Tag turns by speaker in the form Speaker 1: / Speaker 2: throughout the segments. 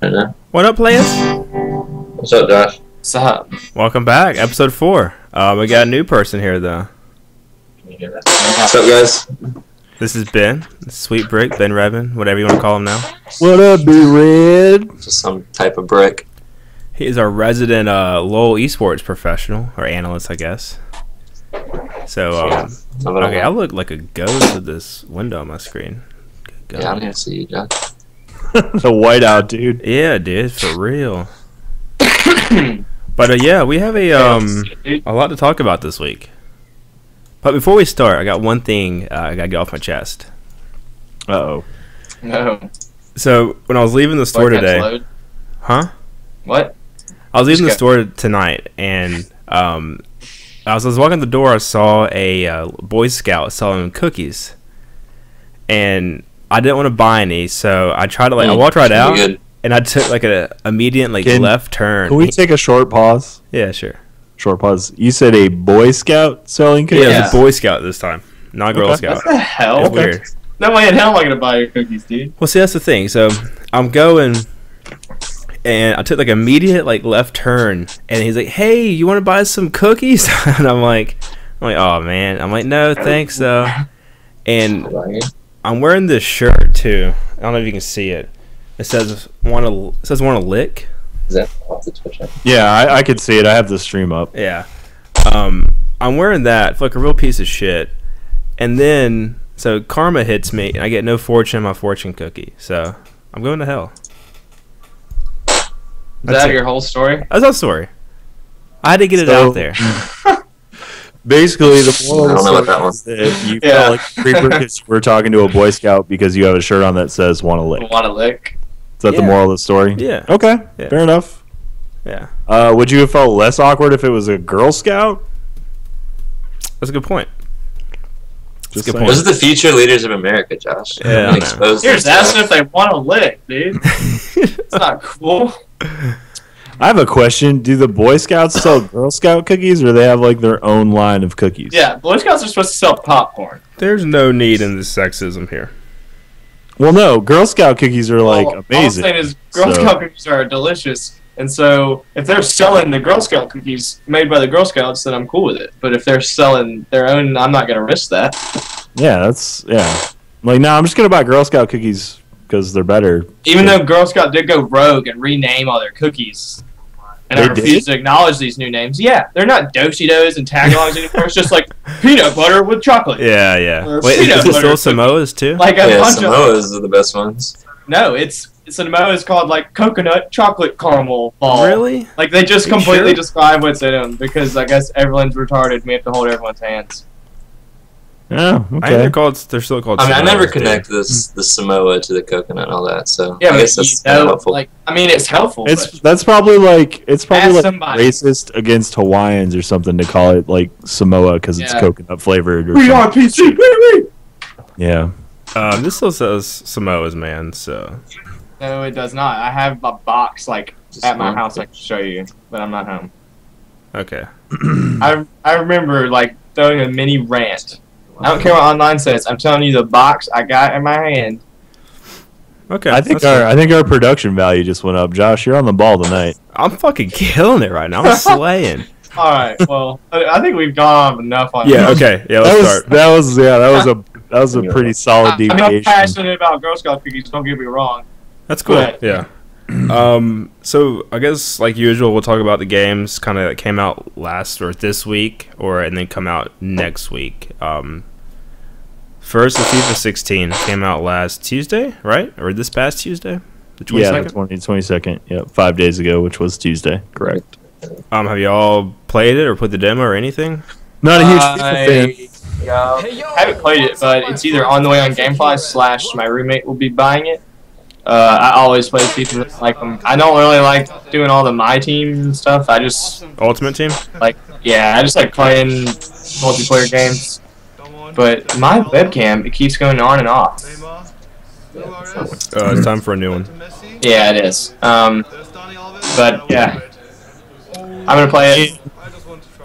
Speaker 1: right now.
Speaker 2: What up, players?
Speaker 1: What's up, Josh?
Speaker 3: What's up?
Speaker 2: Welcome back, episode 4. We got a new person here, though.
Speaker 1: What's up, guys?
Speaker 2: This is Ben, Sweet Brick, Ben Redman, whatever you want to call him now.
Speaker 4: What up, B-Red?
Speaker 1: Just some type of brick.
Speaker 2: He is our resident LoL esports professional, or analyst, I guess. So, okay, I look like a ghost with this window on my screen.
Speaker 1: Yeah, I don't even see you, Josh.
Speaker 4: The whiteout, dude.
Speaker 2: Yeah, dude, for real. But yeah, we have a lot to talk about this week. But before we start, I got one thing I gotta get off my chest.
Speaker 4: Uh-oh.
Speaker 3: No.
Speaker 2: So when I was leaving the store today,
Speaker 3: What?
Speaker 2: I was leaving the store tonight, and as I was walking the door, I saw a Boy Scout selling cookies, and I didn't want to buy any, so I tried to I walked right out, and I took like an immediate left turn.
Speaker 4: Can we take a short pause?
Speaker 2: Yeah, sure.
Speaker 4: Short pause. You said a Boy Scout selling cookies?
Speaker 2: Yeah, it was a Boy Scout this time, not Girl Scout.
Speaker 3: What the hell?
Speaker 2: It's weird.
Speaker 3: No way in hell am I gonna buy your cookies, dude.
Speaker 2: Well, see, that's the thing. So I'm going, and I took like immediate left turn, and he's like, "Hey, you want to buy some cookies?" And I'm like, "Oh man," I'm like, "No, thanks though." And I'm wearing this shirt too. I don't know if you can see it. It says want to lick.
Speaker 1: Is that off the Twitch app?
Speaker 4: Yeah, I could see it. I have the stream up.
Speaker 2: Yeah. I'm wearing that for like a real piece of shit. And then so karma hits me, and I get no fortune in my fortune cookie. So I'm going to hell.
Speaker 3: Is that your whole story?
Speaker 2: That's our story. I had to get it out there.
Speaker 4: Basically, the moral of the
Speaker 1: one.
Speaker 4: story is that you felt like a creeper because you were talking to a Boy Scout because you have a shirt on that says "Want to lick."
Speaker 3: Want to lick?
Speaker 4: Is that the moral of the story?
Speaker 2: Yeah.
Speaker 4: Okay,
Speaker 2: Yeah.
Speaker 4: fair enough.
Speaker 2: Yeah.
Speaker 4: Would you have felt less awkward if it was a Girl Scout?
Speaker 2: That's a good point.
Speaker 4: Just
Speaker 2: good
Speaker 4: saying.
Speaker 2: point.
Speaker 1: Those are the future leaders of America, Josh.
Speaker 2: Yeah, I know.
Speaker 1: Expose
Speaker 3: Here's
Speaker 1: themselves.
Speaker 3: asking if they want to lick, dude. It's not cool.
Speaker 4: I have a question. Do the Boy Scouts sell Girl Scout cookies, or do they have like their own line of cookies?
Speaker 3: Yeah, Boy Scouts are supposed to sell popcorn.
Speaker 2: There's no need in this sexism here.
Speaker 4: Well, no, Girl Scout cookies are like
Speaker 3: All I'm
Speaker 4: amazing.
Speaker 3: saying is Girl Scout cookies are delicious. And so if they're selling the Girl Scout cookies made by the Girl Scouts, then I'm cool with it. But if they're selling their own, I'm not going to risk that.
Speaker 4: Yeah, I'm just gonna buy Girl Scout cookies because they're better.
Speaker 3: Even though Girl Scout did go rogue and rename all their cookies. And I
Speaker 4: They
Speaker 3: refuse
Speaker 4: did?
Speaker 3: to acknowledge these new names. Yeah, they're not Dh0use and tagalongs anymore. It's just like peanut butter with chocolate.
Speaker 2: Yeah, yeah.
Speaker 3: Or
Speaker 2: Wait,
Speaker 3: peanut
Speaker 2: is it
Speaker 3: butter
Speaker 2: still
Speaker 3: cookies.
Speaker 2: Samoas too?
Speaker 3: Like a
Speaker 1: Yeah,
Speaker 3: bunch
Speaker 1: Samoas are the best ones.
Speaker 3: No, it's Samoa is called like coconut chocolate caramel ball.
Speaker 2: Really?
Speaker 3: Like they just
Speaker 2: You
Speaker 3: completely
Speaker 2: sure?
Speaker 3: describe what's in them because I guess everyone's retarded. We have to hold everyone's hands.
Speaker 4: Yeah,
Speaker 2: I
Speaker 4: okay.
Speaker 2: think they're still called.
Speaker 1: I mean, I
Speaker 2: Samoas,
Speaker 1: never
Speaker 2: dude.
Speaker 1: connect the Samoa to the coconut and all that, so
Speaker 3: Yeah,
Speaker 1: I
Speaker 3: but
Speaker 1: guess
Speaker 3: you
Speaker 1: that's
Speaker 3: know,
Speaker 1: helpful.
Speaker 3: like I mean, it's helpful.
Speaker 4: That's probably like
Speaker 3: Ask somebody.
Speaker 4: racist against Hawaiians or something to call it like Samoa because it's
Speaker 3: Yeah.
Speaker 4: coconut flavored. Or
Speaker 3: we
Speaker 4: something.
Speaker 3: are PC, baby.
Speaker 4: Yeah.
Speaker 2: This still says Samoas, man. So
Speaker 3: No, it does not. I have a box like
Speaker 1: Just
Speaker 3: at my
Speaker 1: one.
Speaker 3: house I can show you, but I'm not home.
Speaker 2: okay.
Speaker 3: I remember like throwing a mini rant. I don't care what online says. I'm telling you, the box I got in my hand.
Speaker 2: Okay.
Speaker 4: I think
Speaker 2: that's
Speaker 4: our production value just went up. Josh, you're on the ball tonight.
Speaker 2: I'm fucking killing it right now. I'm slaying.
Speaker 3: All right. Well, I think we've gone off enough on.
Speaker 2: Yeah.
Speaker 3: this.
Speaker 2: Okay. Yeah. Let's start.
Speaker 4: That was a pretty solid
Speaker 3: I'm not
Speaker 4: deviation.
Speaker 3: passionate about Girl Scout cookies. Don't get me wrong.
Speaker 2: That's cool.
Speaker 3: But-
Speaker 2: Yeah. So I guess like usual, we'll talk about the games kind of that came out last or this week, and then come out next week. First, the FIFA 16 came out last Tuesday, right? Or this past Tuesday, the 22nd.
Speaker 4: Yeah, 22nd. Yeah, 5 days ago, which was Tuesday. Correct.
Speaker 2: Have you all played it or put the demo or anything?
Speaker 4: Not a huge FIFA fan.
Speaker 3: I haven't played it, but it's either on the way on GameFly / my roommate will be buying it. I always play FIFA like them. I don't really like doing all the my team stuff. I just
Speaker 2: Ultimate Team?
Speaker 3: I just like playing multiplayer games. But my webcam, it keeps going on and off.
Speaker 2: It's time for a new one.
Speaker 3: Yeah, it is. But yeah, I'm gonna play it.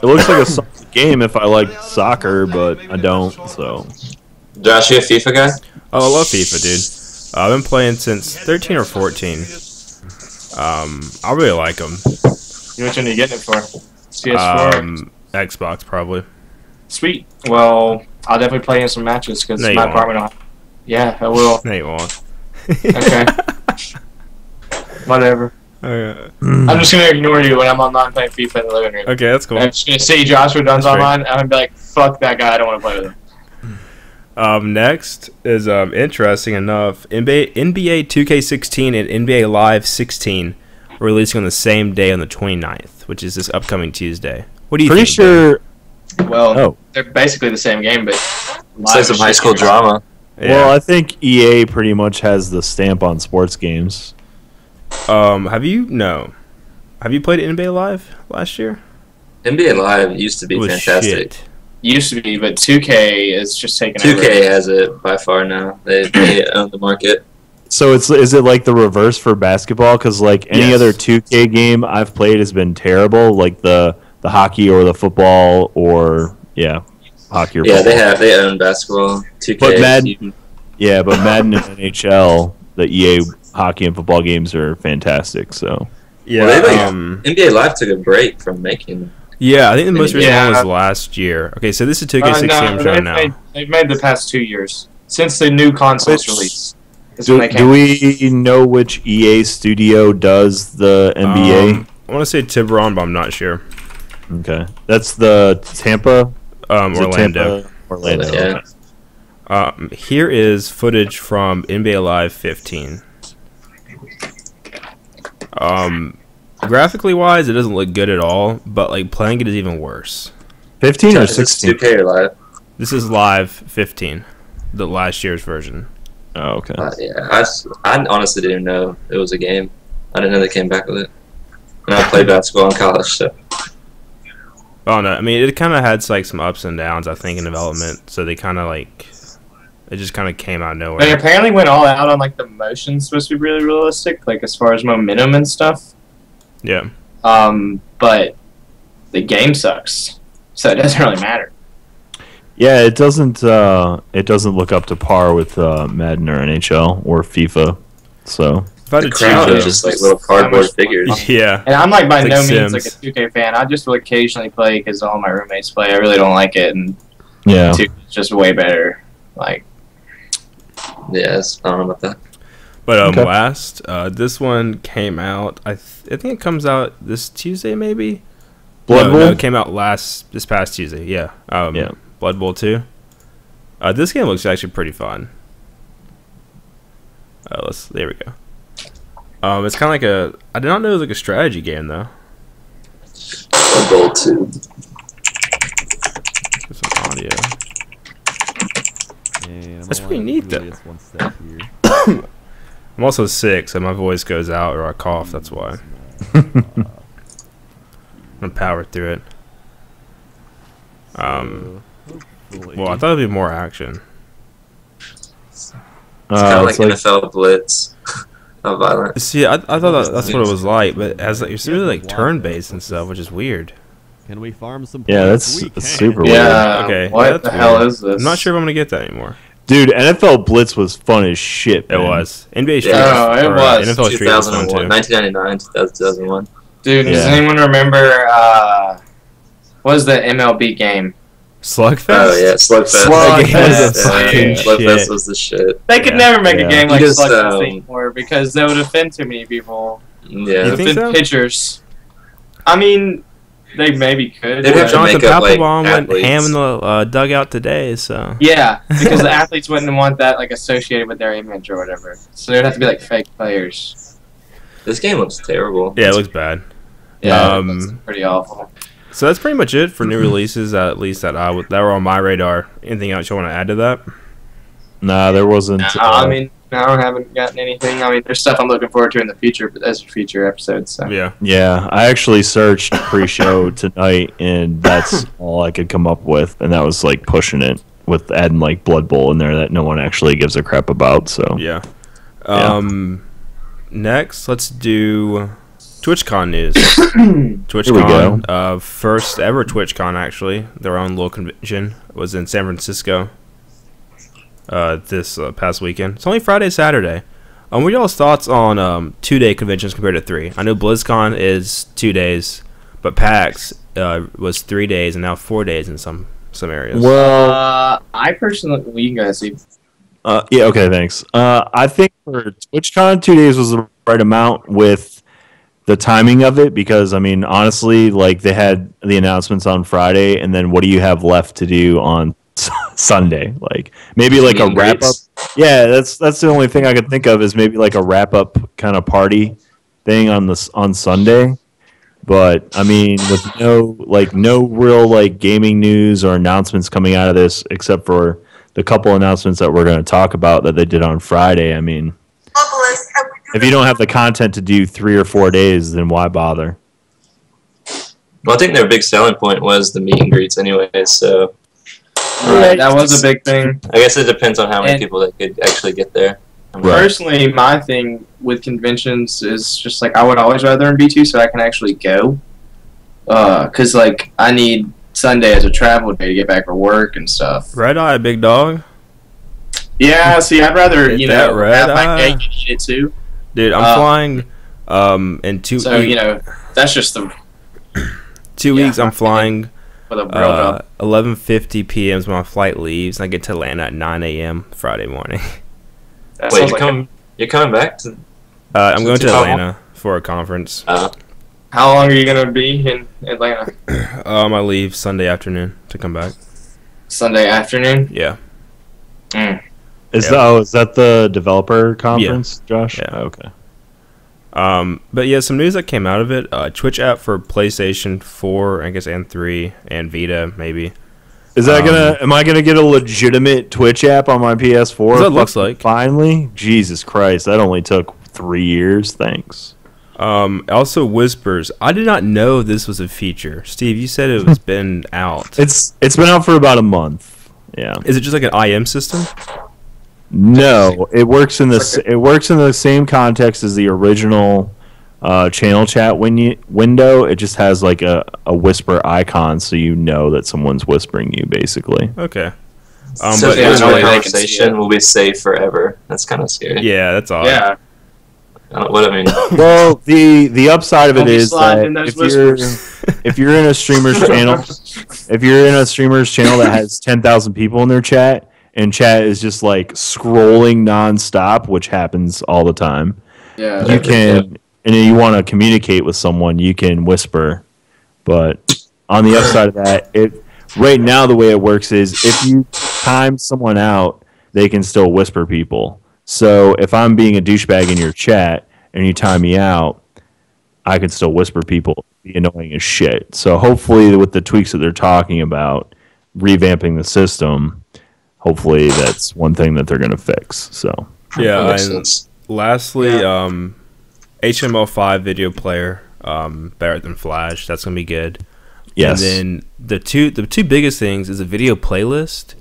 Speaker 4: It looks like a solid game if I like soccer, but I don't. So
Speaker 1: Josh, you a FIFA guy?
Speaker 2: Oh, I love FIFA, dude. I've been playing since 13 or 14. I really like them.
Speaker 3: Which one are you getting it for? PS4?
Speaker 2: Xbox probably.
Speaker 3: Sweet. Well, I'll definitely play in some matches because
Speaker 2: No, you
Speaker 3: my
Speaker 2: won't.
Speaker 3: apartment. Yeah, I will.
Speaker 2: No, you won't.
Speaker 3: Okay. Whatever.
Speaker 2: Okay.
Speaker 3: I'm just gonna ignore you when I'm online playing FIFA in the living room.
Speaker 2: Okay, that's cool.
Speaker 3: I'm just gonna see Joshua Dunn's
Speaker 2: That's great.
Speaker 3: online, and I'm gonna be like, "Fuck that guy! I don't want to play with him."
Speaker 2: Next is interesting enough, NBA 2K16 and NBA Live 16 are releasing on the same day on the 29th, which is this upcoming Tuesday. What do you
Speaker 4: Pretty
Speaker 2: think?
Speaker 4: sure.
Speaker 3: Well,
Speaker 4: Oh.
Speaker 3: they're basically the same game, but
Speaker 1: It's like some high school drama.
Speaker 2: Yeah.
Speaker 4: Well, I think EA pretty much has the stamp on sports games.
Speaker 2: Have you played NBA Live last year?
Speaker 1: NBA Live used to be
Speaker 2: It was
Speaker 1: fantastic.
Speaker 2: shit.
Speaker 3: Used to be, but 2K is just taking over.
Speaker 1: 2K has it by far now. They own the market.
Speaker 4: So is it like the reverse for basketball? Because like any
Speaker 2: Yes.
Speaker 4: other 2K game I've played has been terrible, like the hockey or the football or hockey or
Speaker 1: Yeah,
Speaker 4: football.
Speaker 1: they own basketball. 2K.
Speaker 4: But Madden and NHL, the EA hockey and football games are fantastic. So
Speaker 2: Yeah.
Speaker 1: Well, NBA Live took a break from making.
Speaker 2: Yeah, I think the most recent
Speaker 3: Yeah.
Speaker 2: one was last year. Okay, so this is 2K16 I'm showing now.
Speaker 3: They've made the past 2 years since the new consoles release. Is when they
Speaker 4: do
Speaker 3: came.
Speaker 4: we know which EA studio does the NBA?
Speaker 2: I want to say Tiburon, but I'm not sure.
Speaker 4: Okay, that's the Tampa. Is it
Speaker 2: Orlando.
Speaker 4: Tampa? Orlando.
Speaker 1: Yeah.
Speaker 4: Okay.
Speaker 2: Here is footage from NBA Live 15. Graphically wise, it doesn't look good at all, but like playing it is even worse.
Speaker 4: 15 or
Speaker 1: Is this
Speaker 4: 16?
Speaker 1: 2K or Live?
Speaker 2: This is Live 15, the last year's version.
Speaker 4: Oh, okay.
Speaker 1: Yeah, I honestly didn't even know it was a game. I didn't know they came back with it. And I played basketball in college, so.
Speaker 2: Oh no, I mean it kind of had like some ups and downs, I think, in development. So they kind of like it just kind of came out of
Speaker 3: They
Speaker 2: nowhere.
Speaker 3: apparently went all out on like the motion's supposed to be really realistic, like as far as momentum and stuff.
Speaker 2: Yeah.
Speaker 3: But the game sucks, so it doesn't really matter.
Speaker 4: Yeah, it doesn't look up to par with Madden or NHL or FIFA. So
Speaker 2: If I had
Speaker 1: The
Speaker 2: to
Speaker 1: crowd
Speaker 2: choose,
Speaker 1: is just like little cardboard figures.
Speaker 2: yeah.
Speaker 3: And I'm like by
Speaker 2: It's
Speaker 3: no
Speaker 2: like
Speaker 3: means like a
Speaker 2: Sims.
Speaker 3: 2K fan. I just will occasionally play because all my roommates play. I really don't like it, and
Speaker 4: yeah,
Speaker 3: 2 is just way better. Like,
Speaker 1: Yes, I don't know about that.
Speaker 2: But
Speaker 4: Okay.
Speaker 2: last, this one came out. I think it comes out this Tuesday, maybe.
Speaker 4: Blood Bowl.
Speaker 2: No, it came out this past Tuesday. Yeah.
Speaker 4: Yeah.
Speaker 2: Blood Bowl 2. This game looks actually pretty fun. There we go. It's kind of like I did not know it was like a strategy game though.
Speaker 1: Blood Bowl 2.
Speaker 2: There's some audio. That's pretty neat, though. I'm also sick, so my voice goes out or I cough. That's why. I'm gonna power through it. Well, I thought it'd be more action.
Speaker 1: It's kind of like
Speaker 4: it's like-
Speaker 1: NFL Blitz. How violent.
Speaker 2: See, I thought that's what it was like, but as like, it's really like turn-based and stuff, which is weird.
Speaker 5: Can we farm some
Speaker 4: Yeah,
Speaker 5: points?
Speaker 4: that's
Speaker 5: We can.
Speaker 4: super weird.
Speaker 3: yeah,
Speaker 2: Okay,
Speaker 3: what
Speaker 2: that's
Speaker 3: the hell
Speaker 2: weird.
Speaker 3: is this?
Speaker 2: I'm not sure if I'm gonna get that anymore.
Speaker 4: Dude, NFL Blitz was fun as shit.
Speaker 2: It
Speaker 4: man.
Speaker 2: was NBA Street.
Speaker 1: Yeah.
Speaker 3: Oh, it
Speaker 2: or,
Speaker 3: was.
Speaker 2: NFL Street was fun
Speaker 1: 2001,
Speaker 2: too.
Speaker 1: 1999, 2001.
Speaker 3: Dude, does
Speaker 4: Yeah.
Speaker 3: anyone remember, what was the MLB game?
Speaker 2: Slugfest.
Speaker 1: Oh yeah, Slugfest.
Speaker 3: Slugfest.
Speaker 2: That game was
Speaker 3: Yeah,
Speaker 2: fucking
Speaker 1: Slugfest
Speaker 2: shit.
Speaker 1: was the shit.
Speaker 3: They could
Speaker 2: Yeah.
Speaker 3: never make
Speaker 4: Yeah.
Speaker 3: a game like
Speaker 1: Because,
Speaker 3: Slugfest anymore because they would offend too many people.
Speaker 1: Yeah.
Speaker 2: You think
Speaker 3: Offend
Speaker 2: so?
Speaker 3: pitchers. I mean, they maybe could.
Speaker 1: They'd have
Speaker 3: but-
Speaker 1: to make
Speaker 2: Jonathan
Speaker 1: up, like,
Speaker 2: Papelbon went
Speaker 1: athletes.
Speaker 2: ham in the dugout today, so
Speaker 3: Yeah, because the athletes wouldn't want that like associated with their image or whatever. So there'd have to be like fake players.
Speaker 1: This game looks terrible.
Speaker 2: yeah, it looks bad.
Speaker 3: Yeah, that's pretty awful.
Speaker 2: So that's pretty much it for new releases, at least that were on my radar. Anything else you want to add to that?
Speaker 4: Nah, there wasn't.
Speaker 3: I mean, I haven't gotten anything. I mean, there's stuff I'm looking forward to in the future, but as future episodes. So.
Speaker 2: Yeah.
Speaker 4: Yeah, I actually searched pre-show tonight, and that's all I could come up with, and that was like pushing it with adding like Blood Bowl in there that no one actually gives a crap about. So
Speaker 2: Yeah. Next, let's do TwitchCon news. TwitchCon, first ever TwitchCon actually. Their own little convention was in San Francisco this past weekend. It's only Friday, Saturday. What are y'all's thoughts on 2-day conventions compared to 3? I know BlizzCon is 2 days, but PAX was 3 days and now 4 days in some areas.
Speaker 4: Well,
Speaker 3: I personally, well, you guys see.
Speaker 4: yeah, okay, thanks. I think for TwitchCon, 2 days was the right amount with the timing of it because, I mean, honestly, like they had the announcements on Friday, and then what do you have left to do on Sunday? Like maybe like a wrap up. Yeah, that's the only thing I could think of is maybe like a wrap up kind of party thing on Sunday. But I mean, with no real like gaming news or announcements coming out of this, except for the couple announcements that we're going to talk about that they did on Friday. I mean, if you don't have the content to do 3 or 4 days, then why bother?
Speaker 1: Well, I think their big selling point was the meet and greets anyway, so...
Speaker 3: Right, that was a big thing.
Speaker 1: I guess it depends on how many people that could actually get there.
Speaker 3: Personally, my thing with conventions is just, like, I would always rather in B2 so I can actually go. Because, like, I need Sunday as a travel day to get back for work and stuff.
Speaker 2: Red Eye, big dog.
Speaker 3: Yeah, see, I'd rather,
Speaker 2: Get
Speaker 3: you
Speaker 2: that
Speaker 3: know,
Speaker 2: red
Speaker 3: have my
Speaker 2: eye.
Speaker 3: cake and eat it too.
Speaker 2: Dude, I'm flying in 2
Speaker 3: So, you know, that's just the...
Speaker 2: 2 weeks, I'm flying...
Speaker 3: With a real job.
Speaker 2: 11:50 p.m. is when my flight leaves, and I get to Atlanta at 9 a.m. Friday morning.
Speaker 1: Wait, you're coming back to?
Speaker 2: I'm going to Atlanta for a conference.
Speaker 3: How long are you gonna be in Atlanta?
Speaker 2: I leave Sunday afternoon to come back.
Speaker 3: Sunday afternoon.
Speaker 2: Yeah.
Speaker 4: Is that the developer conference, Josh?
Speaker 2: Yeah.
Speaker 4: Oh, okay.
Speaker 2: But yeah, some news that came out of it. Twitch app for PlayStation 4, I guess, and 3, and Vita, maybe.
Speaker 4: Is that am I gonna get a legitimate Twitch app on my PS4?
Speaker 2: That looks like.
Speaker 4: Finally? Jesus Christ, that only took 3 years. Thanks.
Speaker 2: Also Whispers. I did not know this was a feature. Steve, you said it was been out.
Speaker 4: It's been out for about a month. Yeah.
Speaker 2: Is it just like an IM system?
Speaker 4: No, it works in the same context as the original channel chat window. It just has like a whisper icon, so you know that someone's whispering you, basically.
Speaker 2: Okay.
Speaker 1: So
Speaker 2: but
Speaker 1: the
Speaker 3: yeah,
Speaker 1: conversation will be safe forever. That's kind of scary.
Speaker 2: yeah, that's odd.
Speaker 3: Yeah.
Speaker 1: What I mean.
Speaker 4: Well, the upside of it
Speaker 3: Don't be
Speaker 4: is
Speaker 3: sliding
Speaker 4: that
Speaker 3: in those
Speaker 4: if you're in a streamer's channel, that has 10,000 people in their chat, and chat is just like scrolling nonstop, which happens all the time.
Speaker 3: Yeah.
Speaker 4: You can, and you want to communicate with someone, you can whisper. But on the upside of that, right now the way it works is if you time someone out, they can still whisper people. So if I'm being a douchebag in your chat and you time me out, I can still whisper people. It'd be annoying as shit. So hopefully with the tweaks that they're talking about, revamping the system, hopefully that's one thing that they're going to fix. So
Speaker 2: Yeah,
Speaker 1: makes
Speaker 2: and
Speaker 1: sense.
Speaker 2: lastly, HTML5 video player, better than Flash. That's gonna be good.
Speaker 4: yes.
Speaker 2: And then the two biggest things is a video playlist.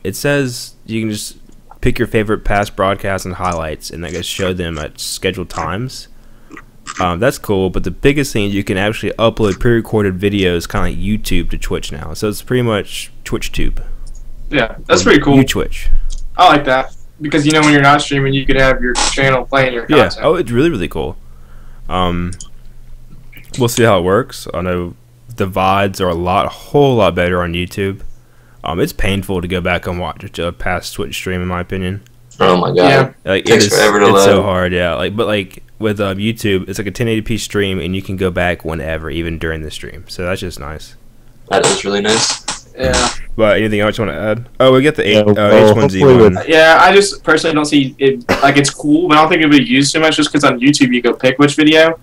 Speaker 2: It says you can just pick your favorite past broadcasts and highlights, and I guess show them at scheduled times. That's cool, but the biggest thing is you can actually upload pre-recorded videos, kind of like YouTube to Twitch now. So it's pretty much TwitchTube.
Speaker 3: Yeah, that's pretty cool.
Speaker 2: UTwitch.
Speaker 3: I like that because you know when you're not streaming, you could have your channel playing your
Speaker 2: Yeah.
Speaker 3: content.
Speaker 2: Oh, it's really, really cool. We'll see how it works. I know the VODs are a whole lot better on YouTube. It's painful to go back and watch a past Twitch stream, in my opinion.
Speaker 1: Oh my god.
Speaker 3: Yeah.
Speaker 2: Like
Speaker 1: Takes
Speaker 2: it's
Speaker 1: forever to
Speaker 2: so
Speaker 1: load.
Speaker 2: hard, yeah. But with YouTube, it's like a 1080p stream, and you can go back whenever, even during the stream. So that's just nice.
Speaker 1: That is really nice.
Speaker 3: Yeah.
Speaker 2: But anything else you want to add? Oh, we got the
Speaker 4: Yeah, well,
Speaker 2: H1Z1.
Speaker 3: Yeah, I just personally don't see it, like, it's cool, but I don't think it would be used too much just because on YouTube you go pick which video.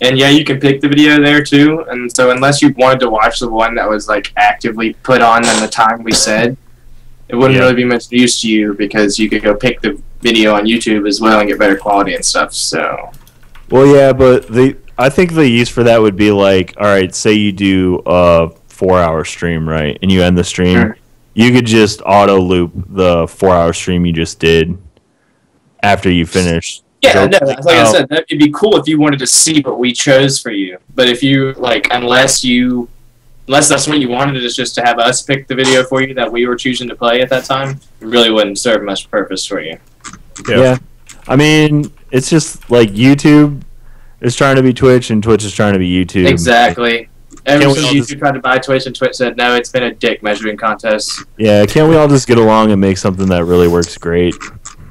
Speaker 3: And yeah, you can pick the video there too. And so unless you wanted to watch the one that was like actively put on in the time we said, it wouldn't really be much use to you because you could go pick the video on YouTube as well and get better quality and stuff. So
Speaker 4: Well, yeah, but I think the use for that would be like, all right, say you do a 4-hour stream, right, and you end the stream,
Speaker 3: Sure.
Speaker 4: you could just auto loop the 4-hour stream you just did after you finish.
Speaker 3: yeah,
Speaker 4: So,
Speaker 3: no, like I said, that'd be cool if you wanted to see what we chose for you. But if you unless that's what you wanted, is just to have us pick the video for you that we were choosing to play at that time, it really wouldn't serve much purpose for you.
Speaker 4: Yeah. I mean, it's just like YouTube is trying to be Twitch, and Twitch is trying to be YouTube.
Speaker 3: Exactly. Ever
Speaker 4: Can't we
Speaker 3: since
Speaker 4: all
Speaker 3: YouTube
Speaker 4: just-
Speaker 3: tried to buy Twitch and Twitch said no, it's been a dick measuring contest.
Speaker 4: Yeah, can't we all just get along and make something that really works great?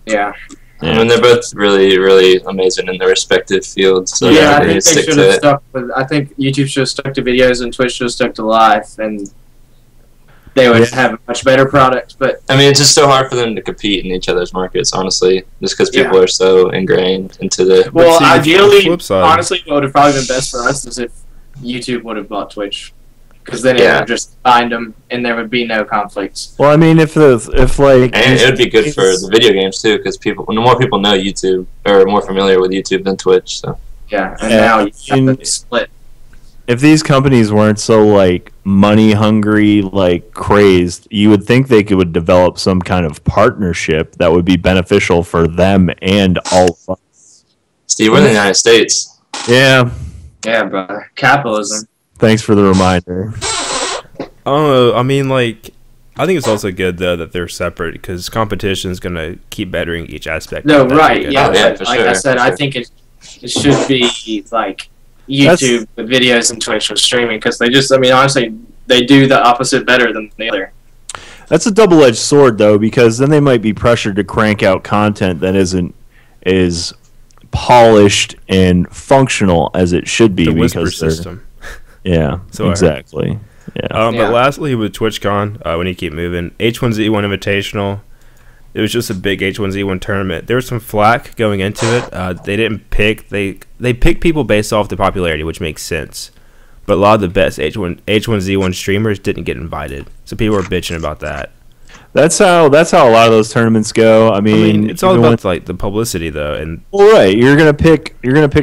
Speaker 3: Yeah.
Speaker 1: I mean, they're both really, really amazing in their respective fields. So
Speaker 3: Yeah, I
Speaker 1: they
Speaker 3: think they
Speaker 1: stick
Speaker 3: should
Speaker 1: to
Speaker 3: have
Speaker 1: it.
Speaker 3: stuck with. I think YouTube should have stuck to videos and Twitch should have stuck to live, and they would
Speaker 4: Yeah.
Speaker 3: have a much better product. But
Speaker 1: I mean, it's just so hard for them to compete in each other's markets, honestly, just because people are so ingrained into the.
Speaker 3: well,
Speaker 2: see, the
Speaker 3: ideally,
Speaker 2: flip side-
Speaker 3: honestly, what would have probably been best for us is if YouTube would have bought Twitch, because then it
Speaker 1: Yeah.
Speaker 3: would have just bind them, and there would be no conflicts.
Speaker 4: Well, I mean, if like,
Speaker 1: And it would be good for the video games too, because the more people know YouTube or are more familiar with YouTube than Twitch. So
Speaker 3: Yeah, and
Speaker 4: Yeah,
Speaker 3: now you
Speaker 4: and-
Speaker 3: have to split.
Speaker 4: if these companies weren't so like money hungry, like crazed, you would think they would develop some kind of partnership that would be beneficial for them and all of us.
Speaker 1: Steve, we're in the United States.
Speaker 4: Yeah.
Speaker 3: Yeah, brother. Capitalism.
Speaker 4: Thanks for the reminder.
Speaker 2: I don't know. I mean, like, I think it's also good though that they're separate because competition is gonna keep bettering each aspect.
Speaker 3: No,
Speaker 2: of that
Speaker 3: right.
Speaker 2: good.
Speaker 3: Yeah,
Speaker 1: Oh, yeah,
Speaker 3: but
Speaker 1: for
Speaker 3: like
Speaker 1: sure,
Speaker 3: I said,
Speaker 1: for
Speaker 3: I
Speaker 1: sure.
Speaker 3: think it should be like YouTube with videos and Twitch with streaming because they just, I mean, honestly, they do the opposite better than the other.
Speaker 4: That's a double-edged sword, though, because then they might be pressured to crank out content that isn't as polished and functional as it should be.
Speaker 2: The whisper
Speaker 4: because they're-
Speaker 2: system.
Speaker 4: Yeah,
Speaker 2: So I-
Speaker 4: exactly. Yeah.
Speaker 3: Yeah.
Speaker 2: But lastly, with TwitchCon, we need to keep moving. H1Z1 Invitational. It was just a big H1Z1 tournament. There was some flack going into it. They didn't pick. They picked people based off the popularity, which makes sense. But a lot of the best H1Z1 streamers didn't get invited, so people were bitching about that.
Speaker 4: That's how a lot of those tournaments go. I
Speaker 2: I
Speaker 4: mean,
Speaker 2: mean, it's all
Speaker 4: even
Speaker 2: about like the publicity, though. And
Speaker 4: well, right. You're gonna pick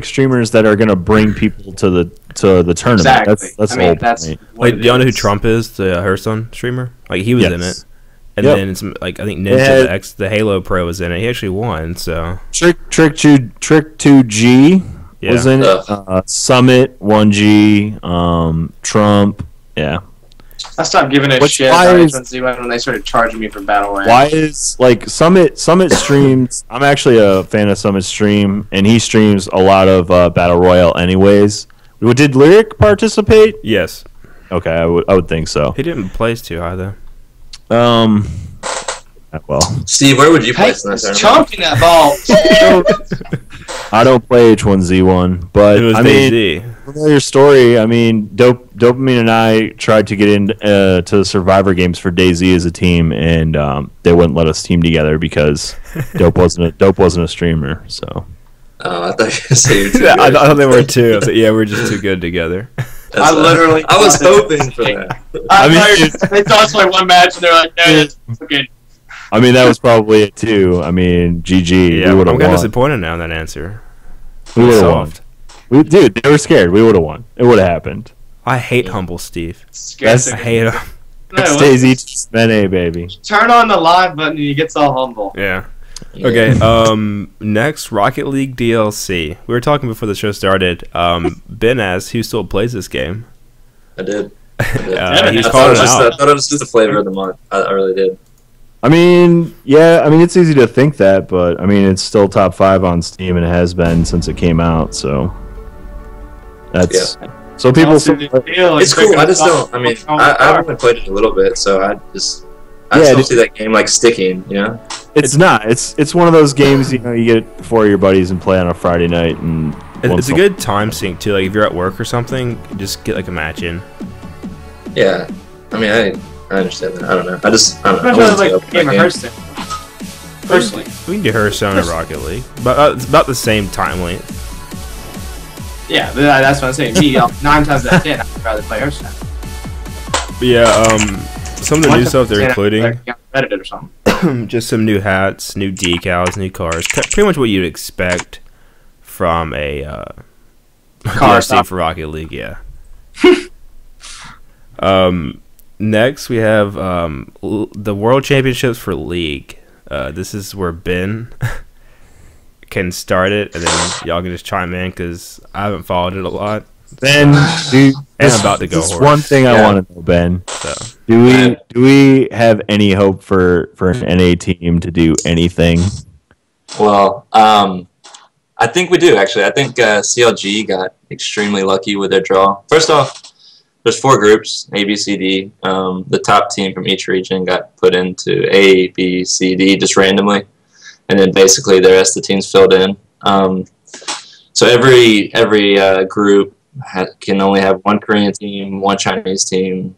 Speaker 4: streamers that are gonna bring people to the tournament.
Speaker 3: Exactly.
Speaker 4: That's
Speaker 3: I
Speaker 4: the
Speaker 3: mean,
Speaker 4: whole
Speaker 3: that's
Speaker 4: point.
Speaker 3: what
Speaker 2: like,
Speaker 3: it
Speaker 2: do y'all know who
Speaker 3: is.
Speaker 2: Trump is? The Hearthstone streamer. Like he was in
Speaker 4: Yes.
Speaker 2: it, and
Speaker 4: Yep.
Speaker 2: then it's like I think
Speaker 4: It
Speaker 2: Ninja
Speaker 4: had-
Speaker 2: the Halo Pro was in it. He actually won. So
Speaker 4: Trick2G was
Speaker 2: yeah.
Speaker 4: in it. Summit 1G. Trump. Yeah.
Speaker 3: I stopped giving a
Speaker 4: Which-
Speaker 3: shit
Speaker 4: why
Speaker 3: about
Speaker 4: is-
Speaker 3: H1Z1 when they started charging me for Battle Royale.
Speaker 4: Why is like Summit streams? I'm actually a fan of Summit stream, and he streams a lot of Battle Royale. Anyways, did Lyric participate?
Speaker 2: Yes,
Speaker 4: Okay, I would think so.
Speaker 2: he didn't place too high though.
Speaker 4: Well,
Speaker 1: Steve, where would you
Speaker 3: Hey,
Speaker 1: place in that
Speaker 3: it's
Speaker 1: tournament?
Speaker 3: chunking that ball.
Speaker 4: I don't play H1Z1, but
Speaker 2: It was
Speaker 4: I mean,
Speaker 2: DayZ.
Speaker 4: familiar story. I mean, Dopamine and I tried to get into to the Survivor games for DayZ as a team, and they wouldn't let us team together because Dope wasn't a streamer. So
Speaker 1: Oh, I thought you were going to say you were too
Speaker 2: Yeah, I
Speaker 1: good.
Speaker 2: thought they were too. I was like, yeah, we're just too good together.
Speaker 1: That's
Speaker 3: I literally
Speaker 1: I was
Speaker 3: thought
Speaker 1: hoping for that.
Speaker 3: I
Speaker 4: mean,
Speaker 3: mean, they thought it's like one match, and they're like, no, it's fucking.
Speaker 4: I mean, that was probably it too. I mean, GG.
Speaker 2: Yeah,
Speaker 4: we would
Speaker 2: I'm
Speaker 4: have
Speaker 2: kind of
Speaker 4: won.
Speaker 2: disappointed now in that answer.
Speaker 4: We would have won.
Speaker 2: Soft.
Speaker 4: Dude, they were scared. We would have won. It would have happened.
Speaker 2: I hate humble Steve.
Speaker 4: That's-
Speaker 2: I hate him.
Speaker 3: No,
Speaker 4: It's
Speaker 3: what-
Speaker 4: DayZ Mene, baby.
Speaker 3: Turn on the live button, and he gets all humble.
Speaker 2: Yeah.
Speaker 1: Yeah.
Speaker 2: Okay. Next, Rocket League DLC. We were talking before the show started. Ben asked who still plays this game.
Speaker 1: I did.
Speaker 2: He's
Speaker 1: I
Speaker 2: calling it
Speaker 1: I
Speaker 2: out.
Speaker 1: thought it was just the flavor of the month. I really did.
Speaker 4: I mean, yeah, I mean, it's easy to think that, but I mean, it's still top 5 on Steam, and it has been since it came out. So that's so people.
Speaker 1: It's cool. I just don't. I mean, I only played it a little bit, so I just
Speaker 4: Yeah,
Speaker 1: don't see that game like sticking. You know?
Speaker 4: It's not. It's one of those games you get 4 of your buddies and play on a Friday night, and
Speaker 2: It's a good time sync too. Like if you're at work or something, just get like a match in.
Speaker 1: Yeah. I mean, I understand that. I don't know. I don't know. I
Speaker 3: I
Speaker 1: wasn't
Speaker 3: like
Speaker 1: too open to
Speaker 3: game
Speaker 1: that
Speaker 3: of
Speaker 1: game.
Speaker 3: Hearthstone. Personally,
Speaker 2: We can do Hearthstone and Rocket League, but it's about the same time length.
Speaker 3: yeah, that's what I'm saying. Me, 9 times out of 10, I'd rather play Hearthstone.
Speaker 2: But yeah, some of the new stuff they're including,
Speaker 3: Reddit or something.
Speaker 2: just some new hats, new decals, new cars, pretty much what you'd expect from a
Speaker 3: Car
Speaker 2: DLC
Speaker 3: stop.
Speaker 2: for Rocket League. Yeah. Next we have the World Championships for League. This is where Ben can start it, and then y'all can just chime in because I haven't followed it a lot.
Speaker 4: Ben, dude,
Speaker 2: And I'm about to go
Speaker 4: this
Speaker 2: horse.
Speaker 4: one thing I
Speaker 1: Yeah.
Speaker 4: want to know, Ben.
Speaker 2: So
Speaker 4: Do we have any hope for an NA team to do anything?
Speaker 1: Well, I think we do, actually. I think CLG got extremely lucky with their draw. First off, there's 4 groups, A, B, C, D. The top team from each region got put into A, B, C, D just randomly. And then basically the rest of the teams filled in. So every group can only have 1 Korean team, 1 Chinese team,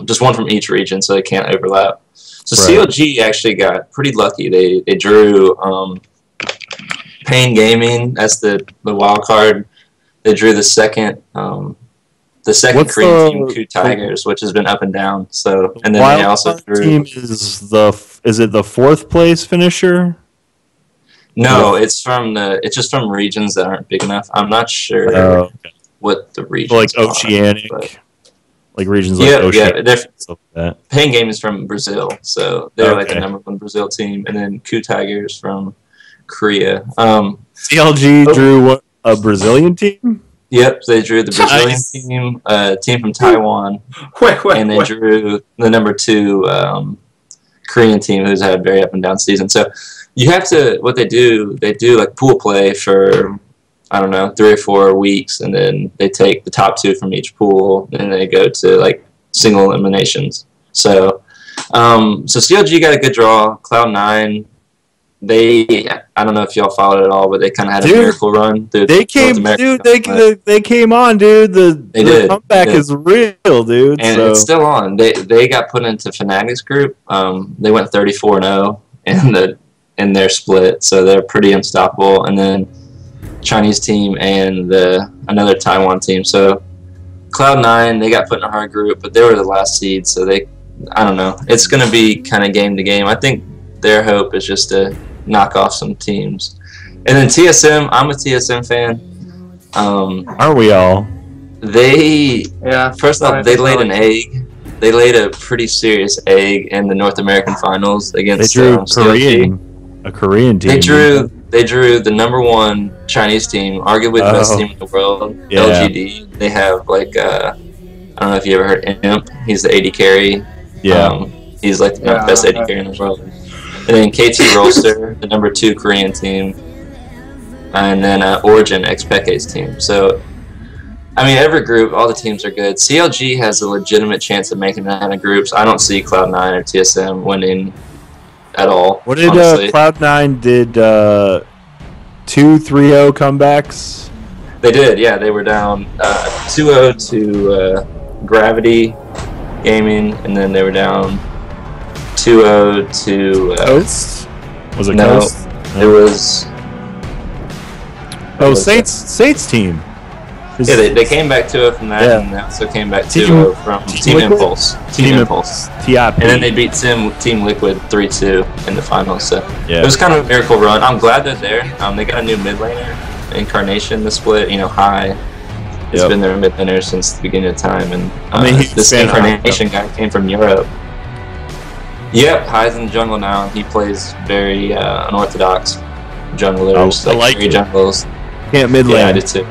Speaker 1: just 1 from each region, so they can't overlap. So CLG actually got pretty lucky. They drew Pain Gaming. That's the wild card. They drew the second Korean team, Ku Tigers, which has been up and down. So, and then they also drew.
Speaker 4: Team is it the 4th place finisher?
Speaker 1: No, it's just from regions that aren't big enough. I'm not sure what the regions
Speaker 4: like Oceanic.
Speaker 1: Are,
Speaker 4: like regions like Oceanic.
Speaker 1: Yeah,
Speaker 4: stuff like that.
Speaker 1: Pain Game is from Brazil, so they're like the #1 Brazil team, and then Ku Tigers from Korea.
Speaker 4: CLG drew a Brazilian team?
Speaker 1: Yep, they drew the Brazilian team, team from Taiwan, and they drew the #2 Korean team, who's had a very up and down season. So you have to, what they do like pool play for, I don't know, 3 or 4 weeks, and then they take the top 2 from each pool, and they go to like single eliminations. So, so CLG got a good draw. Cloud9, I don't know if y'all followed it at all, but they kind of had a miracle run.
Speaker 4: They came on, dude. The comeback is real, dude.
Speaker 1: And it's still on. They got put into Fnatic's group. They went 34-0 in their split, so they're pretty unstoppable. And then Chinese team and another Taiwan team. So Cloud9, they got put in a hard group, but they were the last seed, so I don't know. It's going to be kind of game to game. I think their hope is just to knock off some teams. And then TSM, I'm a TSM fan.
Speaker 4: Aren't we all?
Speaker 1: First off, they laid an egg. They laid a pretty serious egg in the North American finals against
Speaker 4: a Korean team.
Speaker 1: They drew the #1 Chinese team, arguably the best team in the world, LGD. They have like I don't know if you ever heard Imp. He's the AD carry.
Speaker 4: Yeah.
Speaker 1: He's like the best AD carry in the world. And then KT Rolster, the #2 Korean team, and then Origin, Xpeke's team. So, I mean, every group, all the teams are good. CLG has a legitimate chance of making it out of groups. I don't see Cloud9 or TSM winning at all.
Speaker 4: What did Cloud9 did 2-3-0 comebacks?
Speaker 1: They did, yeah. They were down 2-0 to Gravity Gaming, and then they were down 2-0 to
Speaker 4: Coast? Was it
Speaker 1: no,
Speaker 4: Coast?
Speaker 1: No, it was.
Speaker 4: Saints team.
Speaker 1: Yeah, they came back 2-0 from that, and they also came back 2-0 from Team Impulse. Team Impulse.
Speaker 4: TIP.
Speaker 1: And then they beat Team Liquid 3-2 in the finals. So
Speaker 4: yeah.
Speaker 1: It was kind of a miracle run. I'm glad they're there. They got a new mid laner, Incarnation, the split. High. It's been their mid laner since the beginning of time, and this Incarnation guy came from Europe. Yep, High's in the jungle now. He plays very unorthodox junglers, like 3 jungles.
Speaker 4: Can't mid lane.
Speaker 1: Yeah, I do too.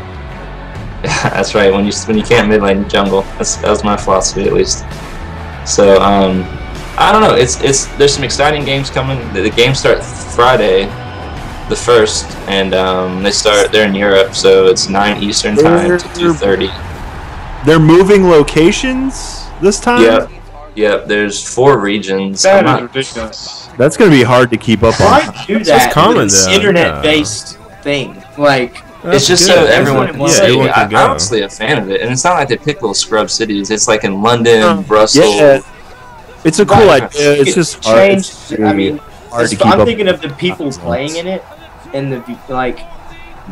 Speaker 1: Yeah, that's right. When you can't mid lane jungle, that was my philosophy at least. So I don't know. There's some exciting games coming. The games start Friday, the 1st, and they're in Europe, so it's 9 Eastern time to 2:30.
Speaker 4: They're moving locations this time.
Speaker 1: Yep. There's 4 regions.
Speaker 3: That is ridiculous.
Speaker 4: That's gonna be hard to keep up on.
Speaker 3: Why do that?
Speaker 2: That's common,
Speaker 3: it's
Speaker 2: though.
Speaker 3: internet-based thing. Like.
Speaker 1: It's just
Speaker 2: good.
Speaker 1: so everyone can see.
Speaker 2: Everyone can
Speaker 1: I'm
Speaker 2: go.
Speaker 1: honestly a fan of it, and it's not like they pick little scrub cities. It's like in London, Brussels.
Speaker 4: Yeah. It's a cool idea. It's just hard.
Speaker 3: Hard to keep
Speaker 4: up.
Speaker 3: I'm thinking of the people playing in it, and the like.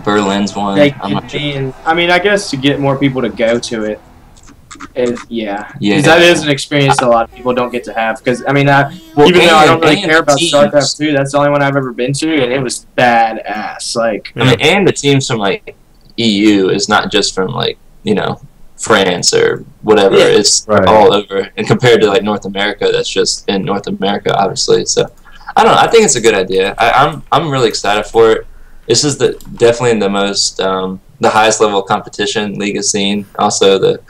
Speaker 1: Berlin's one.
Speaker 3: I guess to get more people to go to it. That is an experience that a lot of people don't get to have. Because even though I don't really care about StarCraft 2, that's the only one I've ever been to, and it was badass.
Speaker 1: And the teams from EU is not just from France or whatever. Yeah. It's all over. And compared to North America, that's just in North America, obviously. So I don't know. I think it's a good idea. I'm really excited for it. This is definitely the most the highest level of competition League has seen. Also the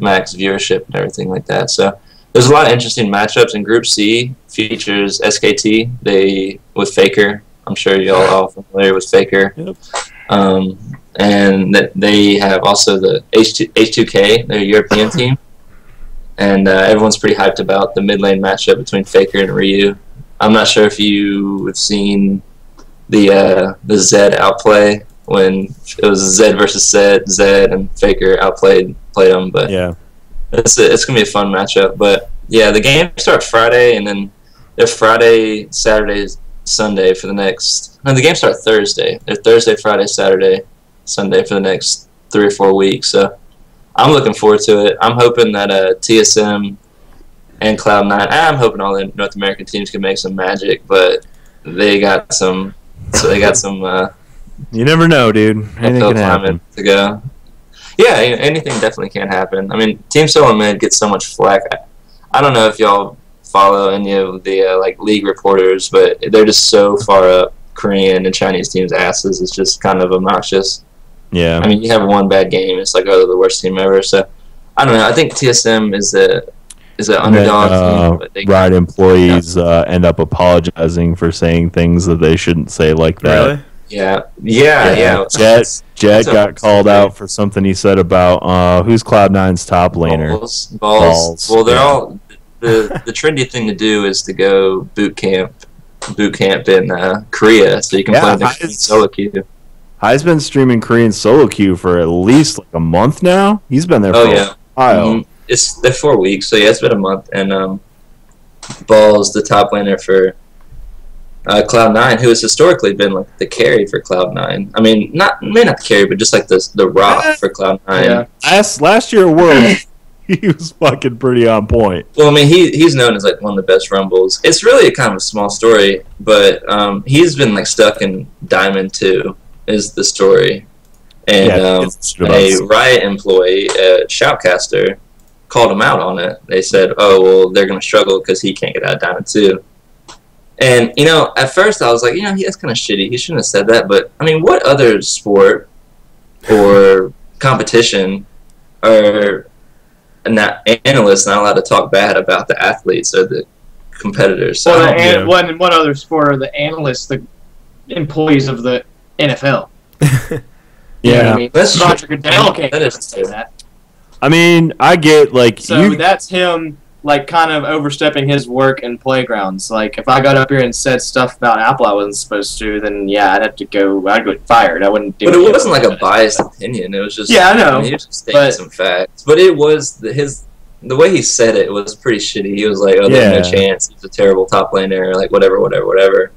Speaker 1: max viewership and everything like that. So there's a lot of interesting matchups. In Group C features SKT with Faker I'm sure y'all are all familiar with Faker.
Speaker 4: Yep.
Speaker 1: And that they have also the H2K, their European team. And everyone's pretty hyped about the mid lane matchup between Faker and Ryu. I'm not sure if you have seen the Zed outplay when it was Zed versus Zed and Faker played them. But
Speaker 4: Yeah.
Speaker 1: it's gonna be a fun matchup. But yeah, the game starts Friday, and then they're Friday, Saturday, Sunday for the next. No, the game starts Thursday. They're Thursday, Friday, Saturday, Sunday for the next 3 or 4 weeks. So I'm looking forward to it. I'm hoping that TSM and Cloud9. I'm hoping all the North American teams can make some magic, but they got some. So they got some.
Speaker 4: You never know, dude. Anything can happen.
Speaker 1: To go. Yeah, anything definitely can happen. I mean, Team Solo Mid gets so much flack. I don't know if y'all follow any of the league reporters, but they're just so far up Korean and Chinese teams' asses. It's just kind of obnoxious.
Speaker 4: Yeah.
Speaker 1: I mean, you have one bad game, it's like, oh, they're the worst team ever. So I don't know. I think TSM is an underdog team.
Speaker 4: Riot employees end up apologizing for saying things that they shouldn't say like that.
Speaker 2: Really?
Speaker 1: Yeah.
Speaker 4: Jet got called out for something he said about who's Cloud9's top laner.
Speaker 1: Balls. Well, they're all the trendy thing to do is to go boot camp in Korea, so you can play the solo queue.
Speaker 4: Hi's been streaming Korean solo queue for at least like a month now. He's been there for a while.
Speaker 1: They're 4 weeks, so yeah, it's been a month. And Balls, the top laner for Cloud9, who has historically been like the carry for Cloud9. I mean, not the carry, but just like the rock for Cloud9.
Speaker 4: Yeah. Last year at Worlds, he was fucking pretty on point.
Speaker 1: Well, I mean, he's known as like one of the best Rumbles. It's really a kind of a small story, but he's been like stuck in Diamond 2 is the story. And a Riot employee, Shoutcaster, called him out on it. They said, oh, well, they're going to struggle because he can't get out of Diamond 2. And, at first I was like, that's kind of shitty. He shouldn't have said that. But, I mean, what other sport or competition are analysts not allowed to talk bad about the athletes or the competitors? So,
Speaker 3: what other sport are the analysts, the employees of the NFL?
Speaker 4: Yeah.
Speaker 3: I mean, Roger Goodell can't say that.
Speaker 4: I mean, I get,
Speaker 3: that's him, kind of overstepping his work in playgrounds. Like, if I got up here and said stuff about Apple I wasn't supposed to, then, yeah, I'd get fired. I wouldn't do it.
Speaker 1: But it wasn't like a biased opinion. It was just...
Speaker 3: Yeah, I know.
Speaker 1: He was just stating some facts. But it was... The way he said it was pretty shitty. He was like, oh, there's no chance. He's a terrible top laner. Like, whatever.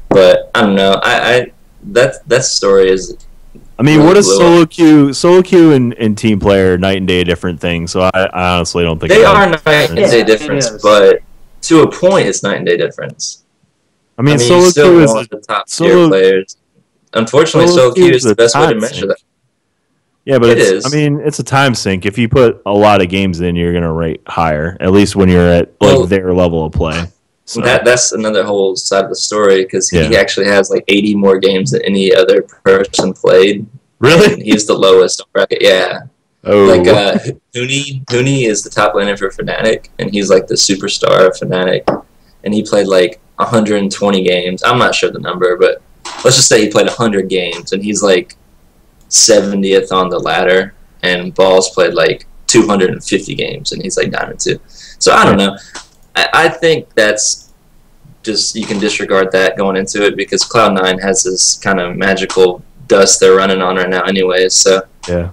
Speaker 1: But, I don't know. That story is...
Speaker 4: I mean, what is solo queue and team player night and day different things? So I honestly don't think
Speaker 1: they are night and day difference, but to a point, it's night and day difference.
Speaker 4: I mean solo queue is
Speaker 1: the top tier players. Unfortunately, solo queue is the best way to measure that.
Speaker 4: Yeah, but it's a time sink. If you put a lot of games in, you're gonna rate higher. At least when you're at their level of play. So.
Speaker 1: That's another whole side of the story because he actually has like 80 more games than any other person played.
Speaker 4: Really?
Speaker 1: And he's the lowest on bracket. Yeah.
Speaker 4: Oh.
Speaker 1: Like Huni is the top laner for Fnatic, and he's like the superstar of Fnatic, and he played like 120 games. I'm not sure the number, but let's just say he played 100 games, and he's like 70th on the ladder, and Balls played like 250 games, and he's like Diamond 2. So I don't know. I think that's just, you can disregard that going into it because Cloud9 has this kind of magical dust they're running on right now anyways. So
Speaker 4: yeah.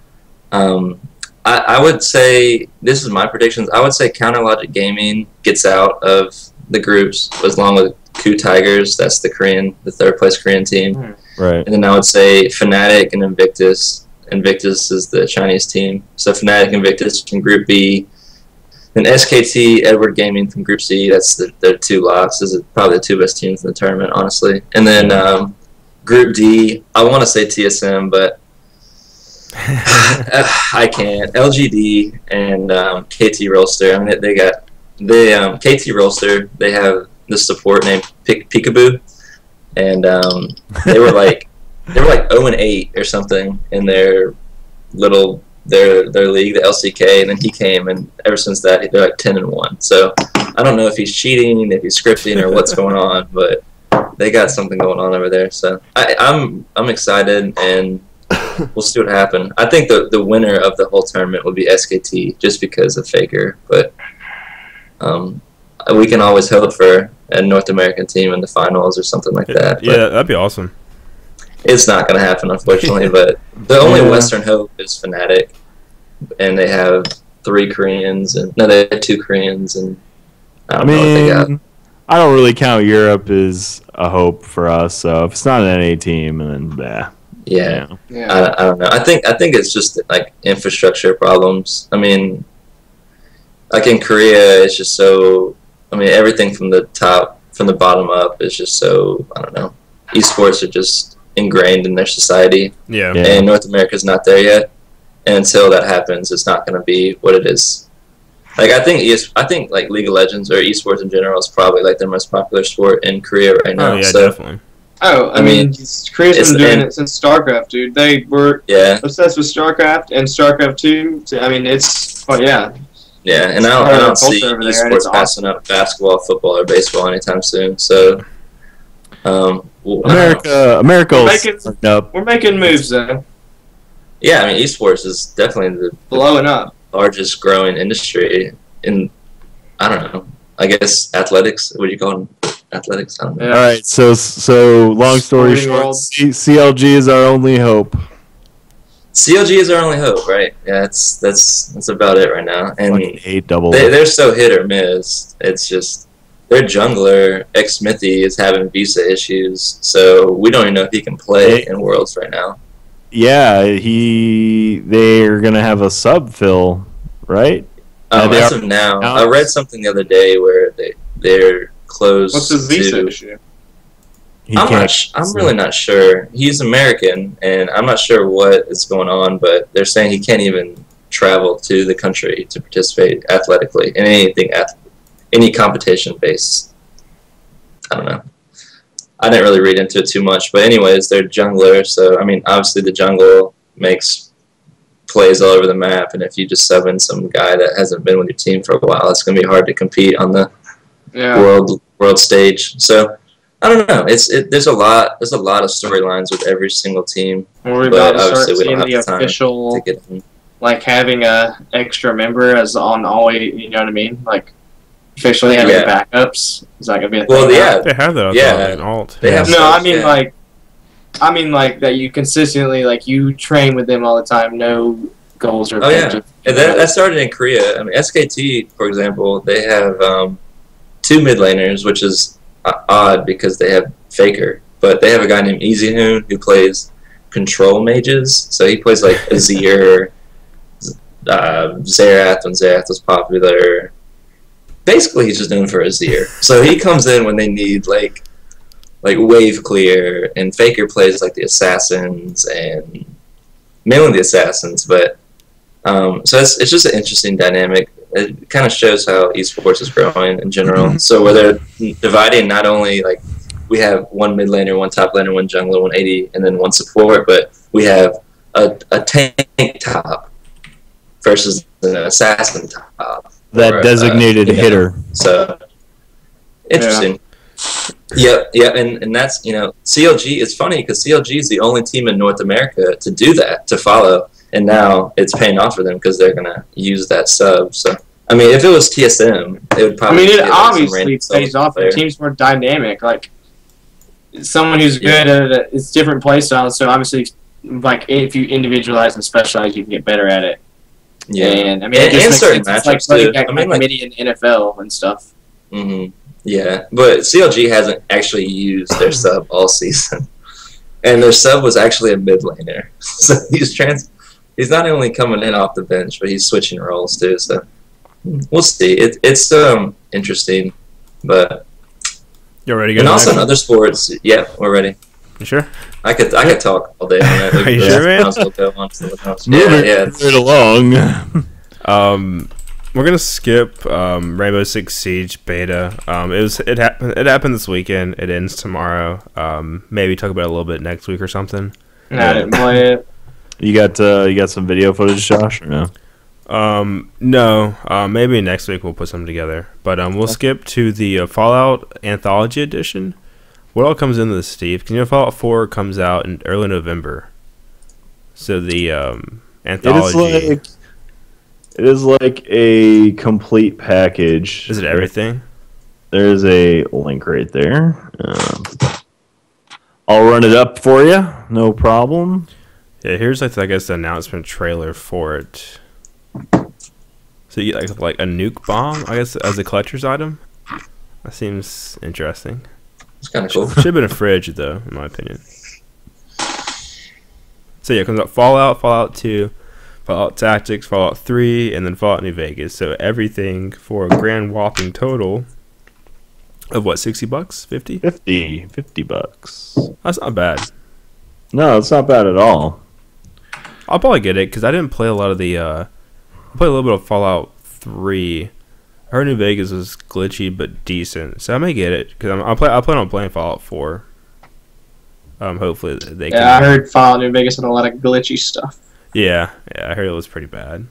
Speaker 1: I would say, this is my predictions, I would say Counter Logic Gaming gets out of the groups along with Ku Tigers, that's the third place Korean team.
Speaker 4: Right.
Speaker 1: And then I would say Fnatic and Invictus. Invictus is the Chinese team. So Fnatic and Invictus from Group B. And SKT, Edward Gaming from Group C, that's the two lots. Those are probably the two best teams in the tournament, honestly. And then Group D, I want to say TSM, but I can't. LGD and KT Rolster. I mean, KT Rolster, they have this support named Peekaboo, and they were like 0-8 or something in their league, the LCK, and then he came, and ever since that they're like 10-1. So I don't know if he's cheating, if he's scripting, or what's going on, but they got something going on over there. So I'm excited, and we'll see what happens. I think the winner of the whole tournament will be SKT just because of Faker, but we can always hope for a North American team in the finals or something like that.
Speaker 2: Yeah, that'd be awesome.
Speaker 1: It's not going to happen, unfortunately. But the only Western hope is Fnatic, and they have 3 Koreans, and no, they have 2 Koreans, and I don't know what they got.
Speaker 4: I don't really count Europe as a hope for us. So if it's not an NA team, and then
Speaker 1: yeah. I don't know. I think it's just like infrastructure problems. I mean, like in Korea, it's just so. I mean, everything from the bottom up is just so. I don't know. Esports are just ingrained in their society.
Speaker 2: Yeah.
Speaker 1: And North America's not there yet. And until that happens, it's not going to be what it is. Like I think like League of Legends or esports in general is probably like their most popular sport in Korea right now.
Speaker 2: Oh yeah,
Speaker 1: so,
Speaker 2: definitely.
Speaker 3: Oh, I mean, Korea's been doing it since StarCraft, dude. They were obsessed with StarCraft and StarCraft 2. I mean, it's yeah.
Speaker 1: Yeah, and I don't see esports passing up basketball, football, or baseball anytime soon. So,
Speaker 4: America,
Speaker 3: we're making moves though.
Speaker 1: Yeah, I mean, esports is definitely
Speaker 3: blowing up.
Speaker 1: Largest growing industry in, I don't know, I guess athletics. What do you call them? Athletics. I don't know.
Speaker 4: Yeah. All right. So long story short, CLG is our only hope.
Speaker 1: CLG is our only hope, right? Yeah, that's about it right now. And
Speaker 4: they're
Speaker 1: so hit or miss. It's just their jungler Smithy is having visa issues, so we don't even know if he can play in Worlds right now.
Speaker 4: Yeah, they're gonna have a sub fill, right?
Speaker 1: As of now, I read something the other day where they're close.
Speaker 3: What's his visa issue?
Speaker 1: I'm really not sure. He's American, and I'm not sure what is going on, but they're saying he can't even travel to the country to participate athletically in anything, any competition based. I don't know. I didn't really read into it too much, but anyways, they're jungler, so I mean, obviously the jungle makes plays all over the map, and if you just sub in some guy that hasn't been with your team for a while, it's going to be hard to compete on the world stage. So I don't know. There's a lot of storylines with every single team.
Speaker 3: We're about to start seeing the official, like having a extra member as on always. You know what I mean? Like officially having backups. Is that gonna be a thing?
Speaker 2: Well, yeah, they have that.
Speaker 1: Yeah,
Speaker 2: in alt.
Speaker 1: They have
Speaker 3: I mean like that you consistently like you train with them all the time. No goals or
Speaker 1: and that started in Korea. I mean, SKT, for example, they have 2 mid laners, which is odd because they have Faker, but they have a guy named Easyhoon who plays control mages. So he plays like Azir, Xerath when Xerath was popular. Basically, he's just known for Azir. So he comes in when they need like wave clear, and Faker plays like the assassins and mainly the assassins. But so it's just an interesting dynamic. It kind of shows how esports is growing in general. So where they're dividing not only like we have 1 mid laner, 1 top laner, 1 jungler, 1 AD, and then 1 support, but we have a tank top versus an assassin top.
Speaker 4: That designated hitter.
Speaker 1: So interesting. Yeah, and that's CLG is funny because CLG is the only team in North America to do that, to follow. And now it's paying off for them because they're gonna use that sub. So I mean, if it was TSM, it would probably.
Speaker 3: I mean, it obviously pays off. The team's more dynamic. Like someone who's good at it, it's different play styles. So obviously, like if you individualize and specialize, you can get better at it.
Speaker 1: Yeah,
Speaker 3: and I mean, it just makes sense. It's like committee in NFL and stuff.
Speaker 1: Mm-hmm. Yeah, but CLG hasn't actually used their sub all season, and their sub was actually a mid laner. So he's not only coming in off the bench, but he's switching roles too. So we'll see. It's interesting, but
Speaker 2: you're ready to go.
Speaker 1: And also in other sports, yeah, we're ready.
Speaker 2: You sure?
Speaker 1: I could talk all day on that.
Speaker 2: Are you sure, man?
Speaker 4: Moving along.
Speaker 2: We're gonna skip Rainbow Six Siege beta. It happened this weekend. It ends tomorrow. Maybe talk about it a little bit next week or something.
Speaker 3: I didn't play it.
Speaker 4: You got some video footage, Josh, or no?
Speaker 2: No. Maybe next week we'll put some together. But we'll skip to the Fallout Anthology Edition. What all comes into this, Steve? Because Fallout 4 comes out in early November. So the anthology.
Speaker 4: It is like a complete package.
Speaker 2: Is it everything?
Speaker 4: There's a link right there. I'll run it up for you. No problem.
Speaker 2: Yeah, here's I guess the announcement trailer for it. So you get like a nuke bomb, I guess, as a collector's item. That seems interesting.
Speaker 1: It's kind of cool.
Speaker 2: Should have been a fridge though, in my opinion. So yeah, it comes out Fallout 2, Fallout Tactics, Fallout 3, and then Fallout New Vegas. So everything for a grand whopping total of what, $60? 50?
Speaker 4: 50 bucks.
Speaker 2: That's not bad.
Speaker 4: No, it's not bad at all.
Speaker 2: I'll probably get it because I didn't play a lot of the. I played a little bit of Fallout 3. I heard New Vegas was glitchy but decent, so I may get it because I plan on playing Fallout 4. Hopefully they.
Speaker 3: Yeah, I heard Fallout New Vegas had a lot of glitchy stuff.
Speaker 2: Yeah, I heard it was pretty bad.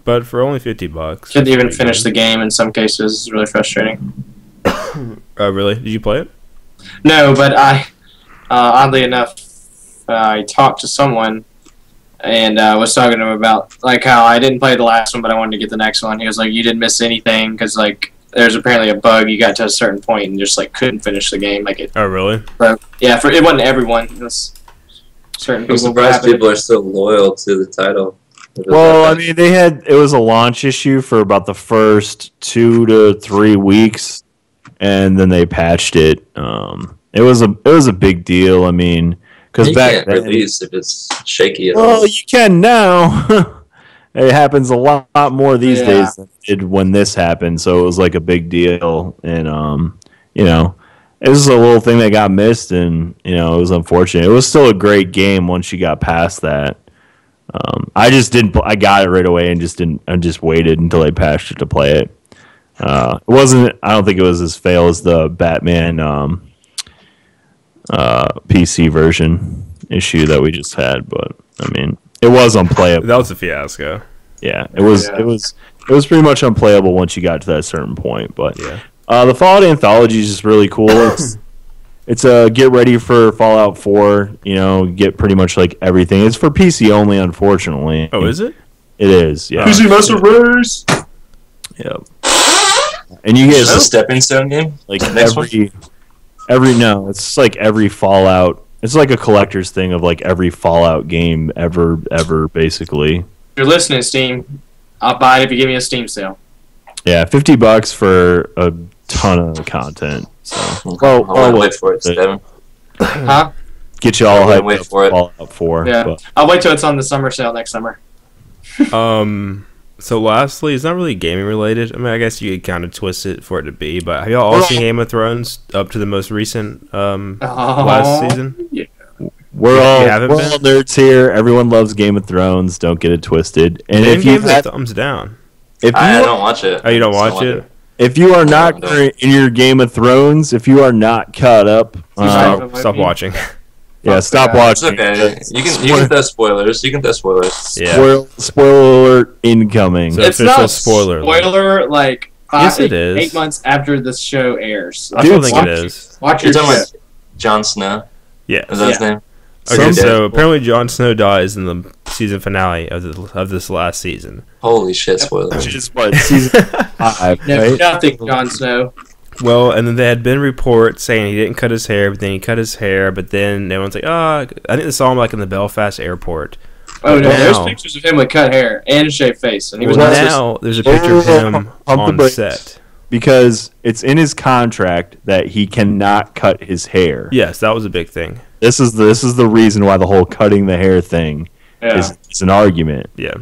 Speaker 2: But for only $50,
Speaker 3: Couldn't even finish the game in some cases. It's really frustrating.
Speaker 2: Oh, really? Did you play it?
Speaker 3: No, but I, oddly enough, I talked to someone and was talking to him about like how I didn't play the last one, but I wanted to get the next one. He was like, "You didn't miss anything because like there's apparently a bug. You got to a certain point and just like couldn't finish the game. Like it."
Speaker 2: Oh, really?
Speaker 3: So, yeah, it wasn't everyone. It was certain people.
Speaker 1: I'm surprised people are still loyal to the title.
Speaker 4: Well, I mean, it was a launch issue for about the first 2 to 3 weeks, and then they patched it. It was a big deal. I mean, because back then,
Speaker 1: release if it's shaky at all.
Speaker 4: Well, you can now. It happens a lot more these days than it did when this happened. So it was like a big deal, and it was a little thing that got missed, and it was unfortunate. It was still a great game once you got past that. I just didn't. I got it right away and just didn't. I just waited until they patched it to play it. It wasn't. I don't think it was as fail as the Batman PC version issue that we just had, but I mean, it was unplayable.
Speaker 2: That was a fiasco.
Speaker 4: Yeah, it was. Yeah. It was pretty much unplayable once you got to that certain point. But
Speaker 2: yeah,
Speaker 4: the Fallout Anthology is just really cool. It's a get ready for Fallout 4. Get pretty much like everything. It's for PC only, unfortunately.
Speaker 2: Oh, is it?
Speaker 4: It is. Yeah.
Speaker 3: PC Master Race.
Speaker 4: Yep. And you get
Speaker 1: a stepping stone game.
Speaker 4: Like it's like every Fallout. It's like a collector's thing of like every Fallout game ever, basically.
Speaker 3: If you're listening, Steam, I'll buy it if you give me a Steam sale.
Speaker 4: Yeah, $50 for a ton of content. So,
Speaker 1: I'll wait for it, Devin.
Speaker 3: Huh?
Speaker 4: Get you all hyped
Speaker 1: wait
Speaker 4: up
Speaker 1: for it.
Speaker 4: Fallout 4.
Speaker 3: Yeah,
Speaker 4: but.
Speaker 3: I'll wait till it's on the summer sale next summer.
Speaker 2: So lastly, it's not really gaming related. I mean, I guess you could kind of twist it for it to be, but have y'all all seen Game of Thrones up to the most recent last season?
Speaker 3: Yeah.
Speaker 4: We're all nerds here. Everyone loves Game of Thrones. Don't get it twisted. And if you have
Speaker 2: thumbs down,
Speaker 1: I don't watch it.
Speaker 2: Oh, you don't watch it?
Speaker 4: If you are not current in your Game of Thrones, if you are not caught up,
Speaker 2: stop watching.
Speaker 4: Yeah, stop watching.
Speaker 1: It's okay. You can throw spoilers.
Speaker 4: Yeah. Spoiler alert incoming.
Speaker 2: So
Speaker 3: it's
Speaker 2: official
Speaker 3: not
Speaker 2: spoiler
Speaker 3: like
Speaker 2: yes, it is.
Speaker 3: 8 months after the show airs.
Speaker 2: I don't think it is.
Speaker 3: Watch your shit.
Speaker 1: Jon Snow.
Speaker 2: Yeah.
Speaker 1: Is that his name?
Speaker 2: Okay, so apparently Jon Snow dies in the season finale of this last season.
Speaker 1: Holy shit, spoiler.
Speaker 4: Which is what, season 5, right?
Speaker 3: Nothing, Jon Snow.
Speaker 2: Well, and then there had been reports saying he didn't cut his hair, but then he cut his hair, but then everyone's like, I think they saw him like in the Belfast airport.
Speaker 3: Oh, no, there's pictures of him with cut hair and a shaved face. And he was
Speaker 2: now there's a picture of him on set.
Speaker 4: Because it's in his contract that he cannot cut his hair.
Speaker 2: Yes, that was a big thing.
Speaker 4: This is the reason why the whole cutting the hair thing is an argument.
Speaker 2: Yeah.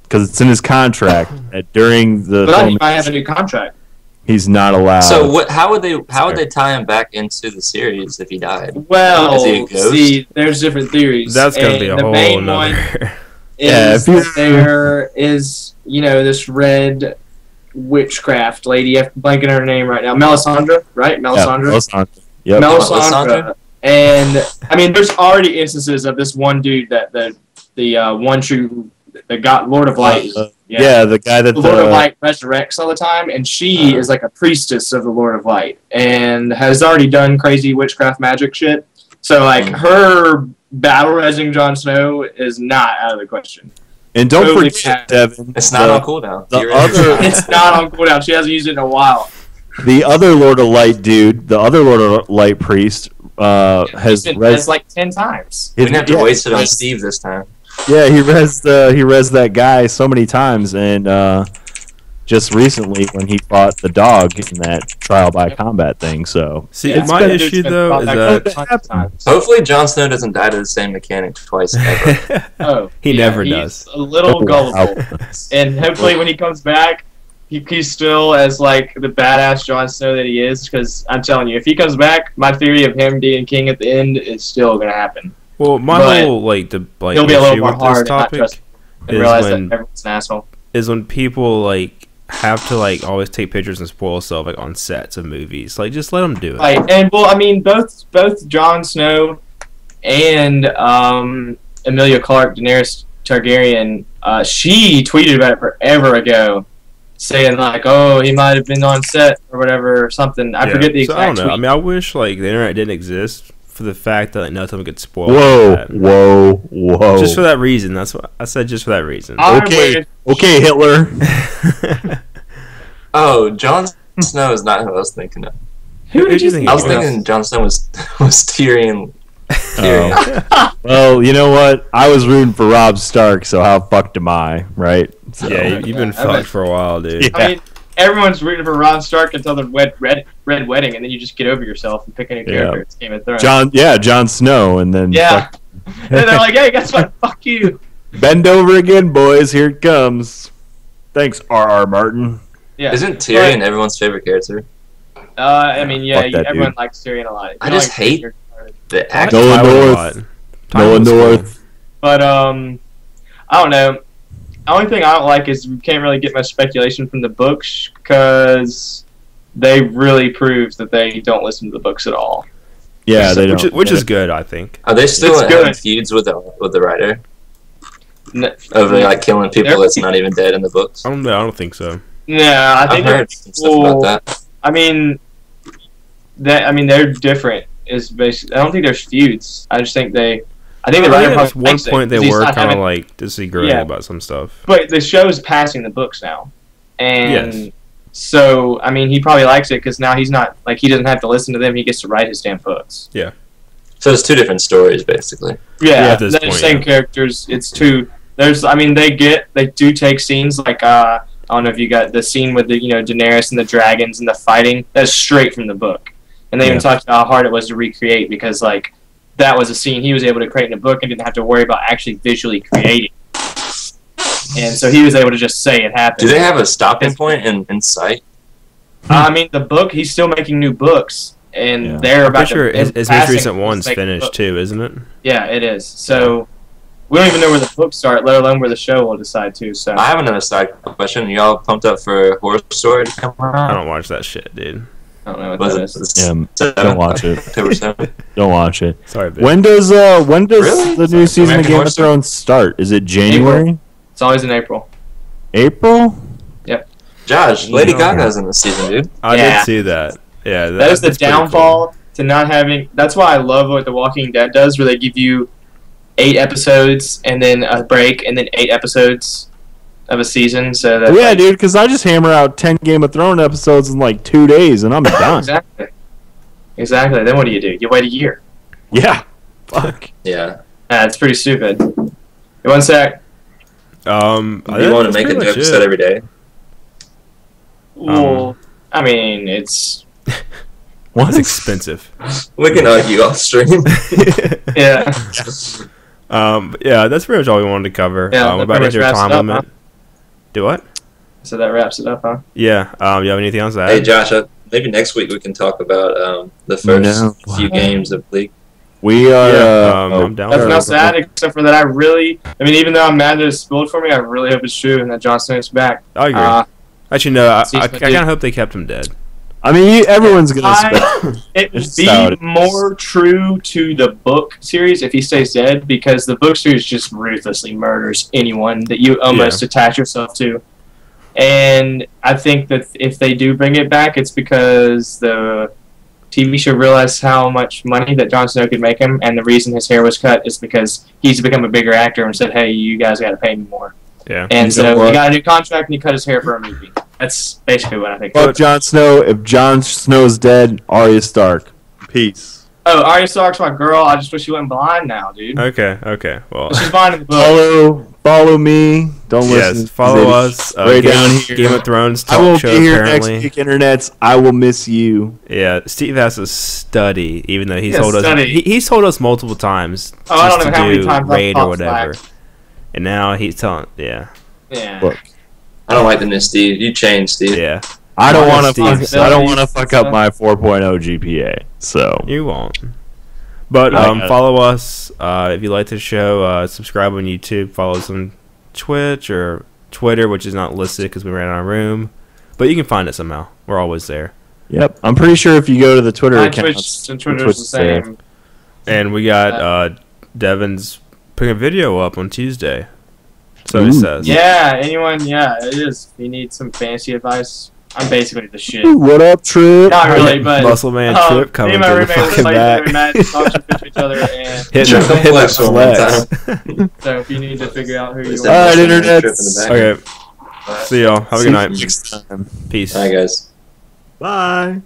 Speaker 4: Because it's in his contract that during the
Speaker 3: But he might have a new contract.
Speaker 4: He's not allowed.
Speaker 1: So how would they tie him back into the series if he died?
Speaker 3: Well,
Speaker 1: is he a ghost?
Speaker 3: See, there's different theories.
Speaker 2: That's gonna be a whole
Speaker 3: main
Speaker 2: nother.
Speaker 3: One is that there is this red witchcraft lady. I'm blanking on her name right now. Melisandre, right? Melisandre.
Speaker 4: Yeah,
Speaker 3: Melisandre. And I mean, there's already instances of this one dude that the one true the God, Lord of Light.
Speaker 4: Yeah, the guy that
Speaker 3: the Lord of Light resurrects all the time, and she is like a priestess of the Lord of Light, and has already done crazy witchcraft magic shit. So like her battle resing Jon Snow is not out of the question.
Speaker 4: And don't forget, Devin,
Speaker 1: it's not on cooldown.
Speaker 3: It's not on cooldown. She hasn't used it in a while.
Speaker 4: The other Lord of Light dude, the other Lord of Light priest, has
Speaker 3: res like 10 times.
Speaker 1: We didn't have to waste it on Steve this time.
Speaker 4: Yeah, he res that guy so many times, and just recently when he fought the dog in that trial by combat thing. So
Speaker 2: see, my issue though is that
Speaker 1: hopefully Jon Snow doesn't die to the same mechanic twice ever.
Speaker 2: He never does.
Speaker 3: A little gullible, and hopefully when he comes back, he's still as like the badass Jon Snow that he is. Because I'm telling you, if he comes back, my theory of him being king at the end is still gonna happen.
Speaker 2: Well, my whole he'll
Speaker 3: be a little more hard topic and realize that everyone's an asshole.
Speaker 2: Is when people have to always take pictures and spoil stuff on sets of movies. Just let them do it.
Speaker 3: Right, and well, I mean, both Jon Snow and Emilia Clarke, Daenerys Targaryen, she tweeted about it forever ago, saying oh, he might have been on set or whatever or something. I forget the exact.
Speaker 2: I don't know.
Speaker 3: Tweet.
Speaker 2: I mean, I wish the internet didn't exist for the fact that nothing could spoil.
Speaker 4: Whoa!
Speaker 2: Just for that reason. That's what I said. Just for that reason.
Speaker 4: Okay, Hitler.
Speaker 1: Oh, Jon Snow is not who I was thinking of.
Speaker 3: Who did you think?
Speaker 1: I was thinking Jon Snow was Tyrion.
Speaker 4: Well, you know what? I was rooting for Robb Stark, so how fucked am I, right? So.
Speaker 2: Yeah, you've been fucked for a while, dude.
Speaker 3: Yeah. I mean, everyone's rooting for Robb Stark until the red wedding, and then you just get over yourself and pick a new character. It's Game of Thrones.
Speaker 4: Jon Snow, and then
Speaker 3: and then they're like, "Hey, guess what? Fuck you."
Speaker 4: Bend over again, boys. Here it comes. Thanks, R.R. Martin.
Speaker 1: Yeah. Isn't Tyrion everyone's favorite character?
Speaker 3: I mean, everyone likes Tyrion a lot.
Speaker 1: I just hate the actor.
Speaker 4: Nolan North.
Speaker 3: But I don't know. The only thing I don't like is we can't really get much speculation from the books because they really prove that they don't listen to the books at all.
Speaker 4: Yeah, they don't.
Speaker 2: Which is good, I think.
Speaker 1: Are they still in feuds with the writer? Over killing people that's not even dead in the books?
Speaker 2: I don't think so.
Speaker 3: Yeah, I think
Speaker 1: I've heard some stuff about that.
Speaker 3: I mean, they're different. Is basically, I don't think there's feuds. I just think they. I think
Speaker 2: at one point they were kind of disagreeing about some stuff.
Speaker 3: But the show's passing the books now, and so I mean he probably likes it because now he's not he doesn't have to listen to them. He gets to write his damn books.
Speaker 2: Yeah.
Speaker 1: So it's two different stories basically.
Speaker 3: Yeah, they're the same characters. It's two. There's they do take scenes I don't know if you got the scene with the Daenerys and the dragons and the fighting. That's straight from the book, and they even talked about how hard it was to recreate because that was a scene he was able to create in a book and didn't have to worry about actually visually creating. And so he was able to just say it happened.
Speaker 1: Do they have a stopping point in sight?
Speaker 3: I mean, the book, he's still making new books, and they're about
Speaker 2: to... his most recent one's finished, too, isn't it?
Speaker 3: Yeah, it is. So, we don't even know where the books start, let alone where the show will decide to. So
Speaker 1: I have another side question. Y'all pumped up for Horror Story to come out?
Speaker 2: I don't watch that shit, dude.
Speaker 3: I don't know what that is.
Speaker 4: Don't watch it.
Speaker 1: October 7th.
Speaker 4: Don't watch it.
Speaker 2: Sorry, bitch.
Speaker 4: When does the new season of Game of Thrones start? Is it January?
Speaker 3: April. It's always in April.
Speaker 4: April?
Speaker 3: Yep.
Speaker 1: Josh, Lady Gaga's in the season, dude.
Speaker 2: I did see that. Yeah,
Speaker 3: that is the downfall to not having. That's why I love what The Walking Dead does, where they give you 8 episodes and then a break, and then 8 episodes of a season. So that
Speaker 4: dude, because I just hammer out 10 Game of Thrones episodes in 2 days, and I'm done.
Speaker 3: Exactly. Then what do? You wait a year.
Speaker 4: Yeah. Fuck.
Speaker 1: Yeah.
Speaker 3: It's pretty stupid. One sec.
Speaker 1: You want to make a new episode every day?
Speaker 3: Well, I mean, it's...
Speaker 2: It's expensive.
Speaker 1: We can argue off stream.
Speaker 3: Yeah.
Speaker 2: Yeah, that's pretty much all we wanted to cover.
Speaker 3: Yeah,
Speaker 2: about your time limit. Huh? Do what?
Speaker 3: So that wraps it up, huh?
Speaker 2: Yeah. You have anything else to add?
Speaker 1: Hey, Josh, maybe next week we can talk about the first few games of League.
Speaker 4: We are...
Speaker 2: I'm down.
Speaker 3: Nothing else to add except for that I mean, even though I'm mad that it's spoiled for me, I really hope it's true and that Jon Snow's back.
Speaker 2: I agree. Actually, no, I kind of hope they kept him dead.
Speaker 4: I mean, everyone's gonna.
Speaker 3: It would
Speaker 4: It's how it
Speaker 3: be
Speaker 4: is.
Speaker 3: more true to the book series if he stays dead, because the book series just ruthlessly murders anyone that you almost attach yourself to. And I think that if they do bring it back, it's because the TV show realized how much money that Jon Snow could make him, and the reason his hair was cut is because he's become a bigger actor and said, "Hey, you guys got to pay me more."
Speaker 2: Yeah.
Speaker 3: And so he got a new contract and he cut his hair for a movie. That's basically what I think.
Speaker 4: Fuck Jon Snow. If Jon Snow's dead, Arya Stark. Peace.
Speaker 3: Oh, Arya Stark's my girl. I just wish she went blind now, dude.
Speaker 2: Okay. Well,
Speaker 3: She's blind in the book.
Speaker 4: Follow me. Don't listen.
Speaker 2: yes, follow us.
Speaker 4: Right down here.
Speaker 2: Game of Thrones
Speaker 4: I will
Speaker 2: talk show,
Speaker 4: be here
Speaker 2: apparently.
Speaker 4: next week, internets. I will miss you.
Speaker 2: Yeah, Steve has to study, even though he's
Speaker 3: Yeah,
Speaker 2: told us
Speaker 3: study.
Speaker 2: he's told us multiple times
Speaker 3: Oh, I don't
Speaker 2: just
Speaker 3: know
Speaker 2: to
Speaker 3: how many
Speaker 2: do
Speaker 3: times I've
Speaker 2: raid or
Speaker 3: popped
Speaker 2: whatever.
Speaker 3: slack.
Speaker 2: And now he's telling, yeah.
Speaker 4: Look,
Speaker 1: I don't like the new Steve. You changed, Steve.
Speaker 2: Yeah,
Speaker 4: I don't want
Speaker 2: Steve.
Speaker 4: to. I don't want to fuck up my 4.0 GPA. So
Speaker 2: you won't. But follow us if you like the show. Subscribe on YouTube. Follow us on Twitch or Twitter, which is not listed because we ran out of room. But you can find it somehow. We're always there.
Speaker 4: Yep, I'm pretty sure if you go to the Twitter
Speaker 3: My
Speaker 4: account,
Speaker 3: Twitch and Twitter's the same.
Speaker 2: And we got Devin's putting a video up on Tuesday. So he says.
Speaker 3: Yeah, anyone, it is. If you need some fancy advice, I'm basically the shit.
Speaker 4: What up, Trip?
Speaker 3: Not really, but
Speaker 2: Muscle Man Trip coming
Speaker 3: me and my
Speaker 2: to the
Speaker 3: roommate were
Speaker 2: fucking
Speaker 3: playing
Speaker 2: back.
Speaker 3: every match, talking to each other, and
Speaker 2: Hit
Speaker 1: Sure,
Speaker 2: the
Speaker 1: don't flex one more
Speaker 2: flex.
Speaker 3: so if you need to figure out who you
Speaker 1: Is
Speaker 3: are.
Speaker 1: that
Speaker 4: Alright,
Speaker 1: Muscle Man
Speaker 4: internet.
Speaker 1: Trip in the back?
Speaker 2: Okay. See y'all. Have a good night.
Speaker 4: Next time.
Speaker 2: Peace.
Speaker 1: Bye, guys.
Speaker 4: Bye.